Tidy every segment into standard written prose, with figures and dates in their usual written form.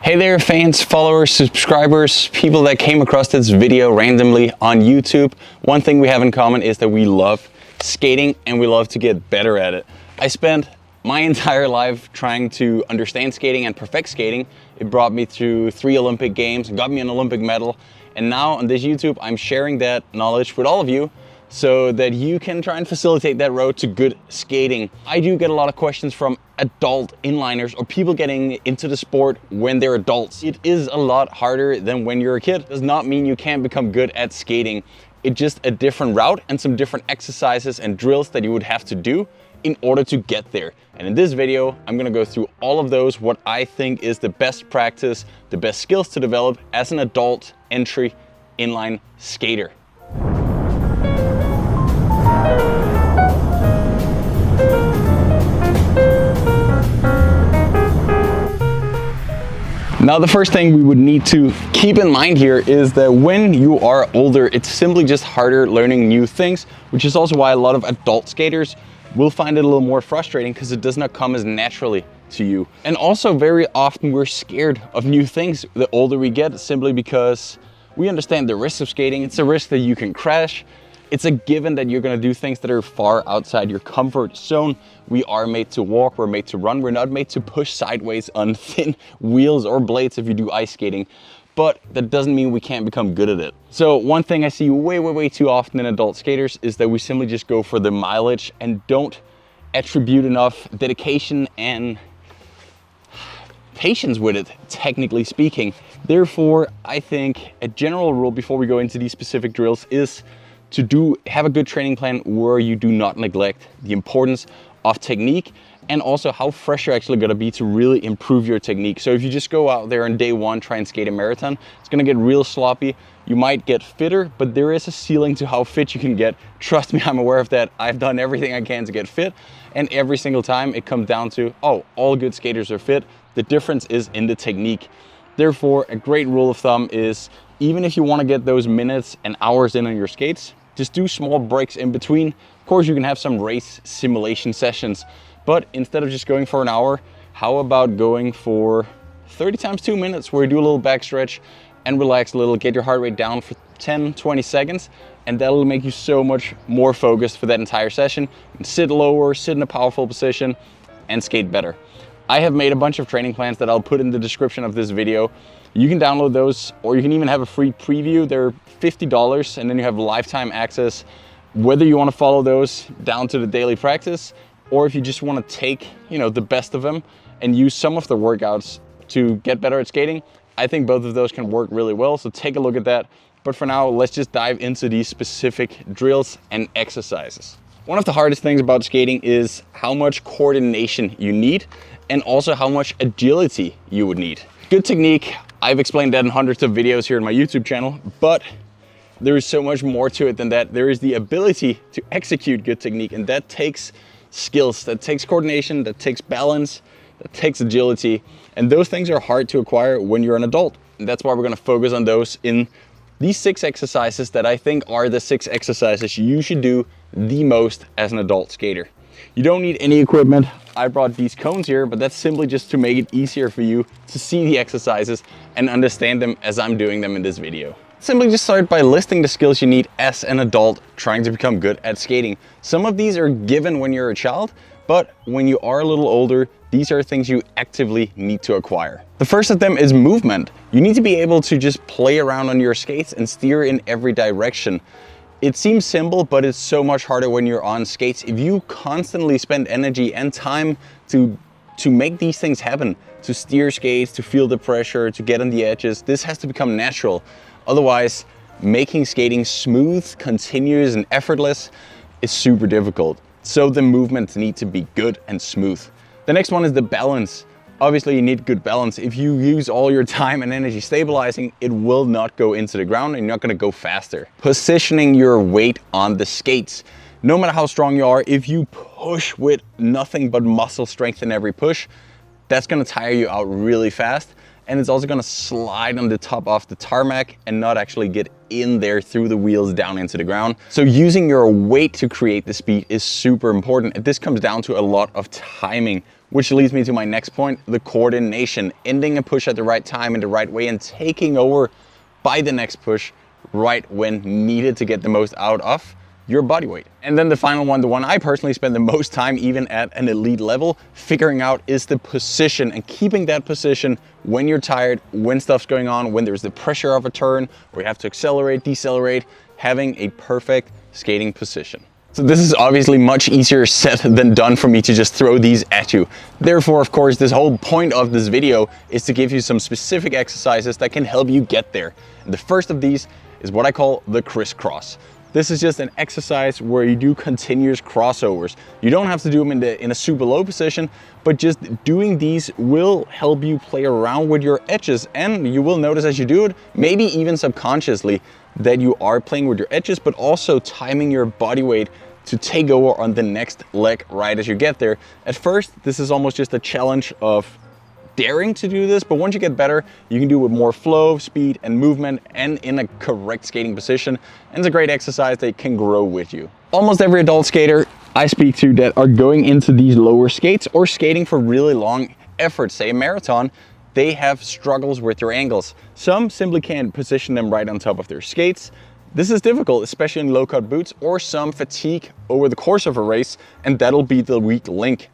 Hey there fans, followers, subscribers, people that came across this video randomly on YouTube. One thing we have in common is that we love skating and we love to get better at it. I spent my entire life trying to understand skating and perfect skating. It brought me through 3 Olympic games, got me an Olympic medal, and now on this YouTube I'm sharing that knowledge with all of you so that you can try and facilitate that road to good skating. I do get a lot of questions from adult inliners or people getting into the sport when they're adults. It is a lot harder than when you're a kid. It does not mean you can't become good at skating. It's just a different route and some different exercises and drills that you would have to do in order to get there. And in this video, I'm gonna go through all of those, what I think is the best practice, the best skills to develop as an adult entry inline skater. Now, the first thing we would need to keep in mind here is that when you are older, it's simply just harder learning new things, which is also why a lot of adult skaters will find it a little more frustrating because it does not come as naturally to you. And also very often we're scared of new things the older we get, simply because we understand the risks of skating. It's a risk that you can crash. It's a given that you're gonna do things that are far outside your comfort zone. We are made to walk, we're made to run. We're not made to push sideways on thin wheels or blades if you do ice skating, but that doesn't mean we can't become good at it. So one thing I see way too often in adult skaters is that we simply just go for the mileage and don't attribute enough dedication and patience with it, technically speaking. Therefore, I think a general rule before we go into these specific drills is to have a good training plan where you do not neglect the importance of technique and also how fresh you're actually gonna be to really improve your technique. So if you just go out there on day one, try and skate a marathon, it's gonna get real sloppy. You might get fitter, but there is a ceiling to how fit you can get. Trust me, I'm aware of that. I've done everything I can to get fit, and every single time it comes down to, oh, all good skaters are fit. The difference is in the technique. Therefore, a great rule of thumb is even if you wanna get those minutes and hours in on your skates, just do small breaks in between. Of course, you can have some race simulation sessions, but instead of just going for an hour, how about going for 30 times 2 minutes where you do a little back stretch and relax a little, get your heart rate down for 10, 20 seconds, and that'll make you so much more focused for that entire session. You can sit lower, sit in a powerful position, and skate better. I have made a bunch of training plans that I'll put in the description of this video. You can download those, or you can even have a free preview. They're $50, and then you have lifetime access, whether you want to follow those down to the daily practice, or if you just want to take, the best of them and use some of the workouts to get better at skating. I think both of those can work really well, so take a look at that. But for now, let's just dive into these specific drills and exercises. One of the hardest things about skating is how much coordination you need and also how much agility you would need. Good technique, I've explained that in hundreds of videos here on my YouTube channel, but there is so much more to it than that. There is the ability to execute good technique, and that takes skills, that takes coordination, that takes balance, that takes agility, and those things are hard to acquire when you're an adult. And that's why we're gonna focus on those in these 6 exercises that I think are the 6 exercises you should do the most as an adult skater. You don't need any equipment. I brought these cones here, but that's simply just to make it easier for you to see the exercises and understand them as I'm doing them in this video. Simply just start by listing the skills you need as an adult trying to become good at skating. Some of these are given when you're a child, but when you are a little older, these are things you actively need to acquire. The first of them is movement. You need to be able to just play around on your skates and steer in every direction. It seems simple, but it's so much harder when you're on skates. If you constantly spend energy and time to make these things happen, to steer skates, to feel the pressure, to get on the edges, this has to become natural. Otherwise, making skating smooth, continuous, and effortless is super difficult. So the movements need to be good and smooth. The next one is the balance. Obviously, you need good balance. If you use all your time and energy stabilizing, it will not go into the ground and you're not gonna go faster. Positioning your weight on the skates. No matter how strong you are, if you push with nothing but muscle strength in every push, that's gonna tire you out really fast. and it's also gonna slide on the top of the tarmac and not actually get in there through the wheels down into the ground. So using your weight to create the speed is super important. And this comes down to a lot of timing, which leads me to my next point, the coordination. Ending a push at the right time in the right way and taking over by the next push right when needed to get the most out of your body weight. And then the final one, the one I personally spend the most time, even at an elite level, figuring out is the position and keeping that position when you're tired, when stuff's going on, when there's the pressure of a turn, or you have to accelerate, decelerate, having a perfect skating position. So this is obviously much easier said than done for me to just throw these at you. Therefore, of course, this whole point of this video is to give you some specific exercises that can help you get there. And the first of these is what I call the crisscross. This is just an exercise where you do continuous crossovers. You don't have to do them in a super low position, but just doing these will help you play around with your edges. And you will notice as you do it, maybe even subconsciously, that you are playing with your edges, but also timing your body weight to take over on the next leg right as you get there. At first, this is almost just a challenge of daring to do this, but once you get better, you can do it with more flow, speed, and movement, and in a correct skating position. And it's a great exercise that can grow with you. Almost every adult skater I speak to that are going into these lower skates or skating for really long efforts, say a marathon, they have struggles with their ankles. Some simply can't position them right on top of their skates. This is difficult, especially in low-cut boots, or some fatigue over the course of a race, and that'll be the weak link.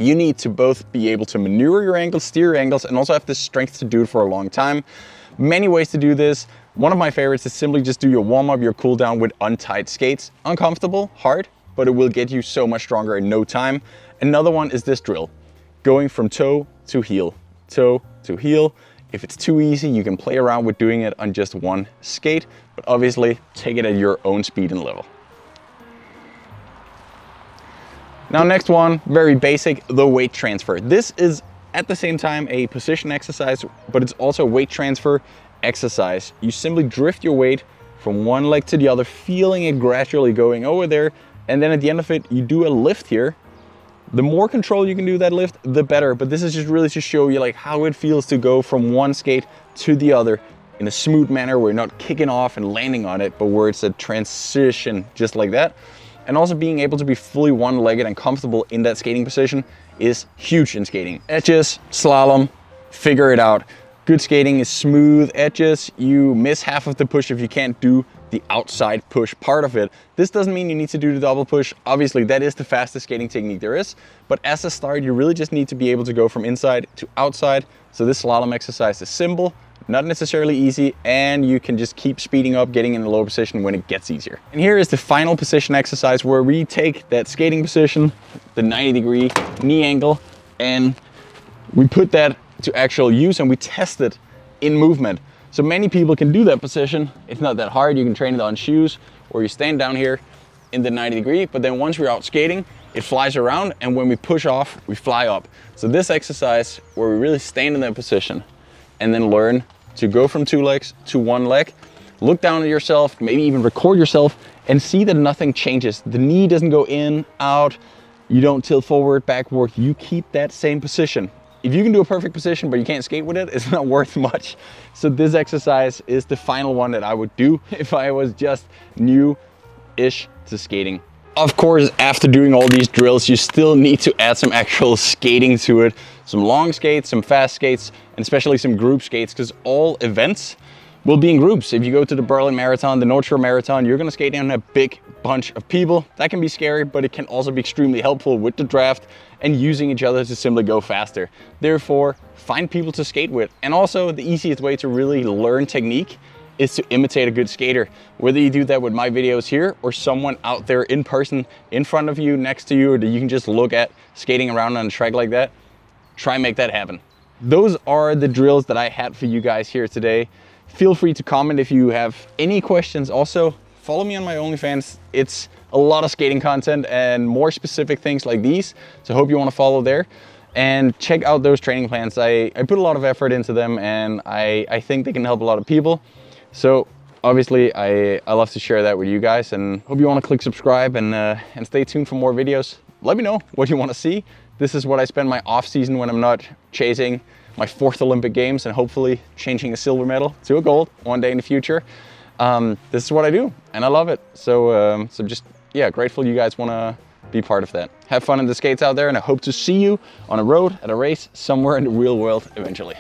You need to both be able to maneuver your ankles, steer your ankles, and also have the strength to do it for a long time. Many ways to do this. One of my favorites is simply just do your warm-up, your cool-down with untied skates. Uncomfortable, hard, but it will get you so much stronger in no time. Another one is this drill, going from toe to heel, toe to heel. If it's too easy, you can play around with doing it on just one skate, but obviously take it at your own speed and level. Now next one, very basic, the weight transfer. This is at the same time a position exercise, but it's also a weight transfer exercise. You simply drift your weight from one leg to the other, feeling it gradually going over there. And then at the end of it, you do a lift here. The more control you can do that lift, the better. But this is just really to show you like how it feels to go from one skate to the other in a smooth manner where you're not kicking off and landing on it, but where it's a transition just like that. And also being able to be fully one-legged and comfortable in that skating position is huge in skating. Edges, slalom, figure it out. Good skating is smooth edges. You miss half of the push if you can't do the outside push part of it. This doesn't mean you need to do the double push. Obviously, that is the fastest skating technique there is. But as a start, you really just need to be able to go from inside to outside. So this slalom exercise is simple, not necessarily easy, and you can just keep speeding up, getting in the low position when it gets easier. And here is the final position exercise where we take that skating position, the 90-degree knee angle, and we put that to actual use and we test it in movement. So many people can do that position. It's not that hard. You can train it on shoes, or you stand down here in the 90-degree, but then once we're out skating, it flies around, and when we push off, we fly up. So this exercise where we really stand in that position and then learn to go from two legs to one leg, look down at yourself, maybe even record yourself, and see that nothing changes. The knee doesn't go in, out, you don't tilt forward, backward, you keep that same position. If you can do a perfect position but you can't skate with it, it's not worth much. So this exercise is the final one that I would do if I was just new-ish to skating. Of course, after doing all these drills, you still need to add some actual skating to it. Some long skates, some fast skates, and especially some group skates, because all events will be in groups. If you go to the Berlin Marathon, the North Shore Marathon, you're gonna skate in a big bunch of people. That can be scary, but it can also be extremely helpful with the draft and using each other to simply go faster. Therefore, find people to skate with. And also, the easiest way to really learn technique is to imitate a good skater. Whether you do that with my videos here or someone out there in person, in front of you, next to you, or that you can just look at skating around on a track like that, try and make that happen. Those are the drills that I had for you guys here today. Feel free to comment if you have any questions. Also, follow me on my OnlyFans. It's a lot of skating content and more specific things like these. So I hope you want to follow there. And check out those training plans. I put a lot of effort into them, and I think they can help a lot of people. So obviously I love to share that with you guys, and hope you want to click subscribe and stay tuned for more videos. Let me know what you want to see. This is what I spend my off season when I'm not chasing my 4th Olympic Games and hopefully changing a silver medal to a gold one day in the future. This is what I do and I love it. So, so just, yeah, grateful you guys want to be part of that. Have fun in the skates out there, and I hope to see you on a road, at a race, somewhere in the real world eventually.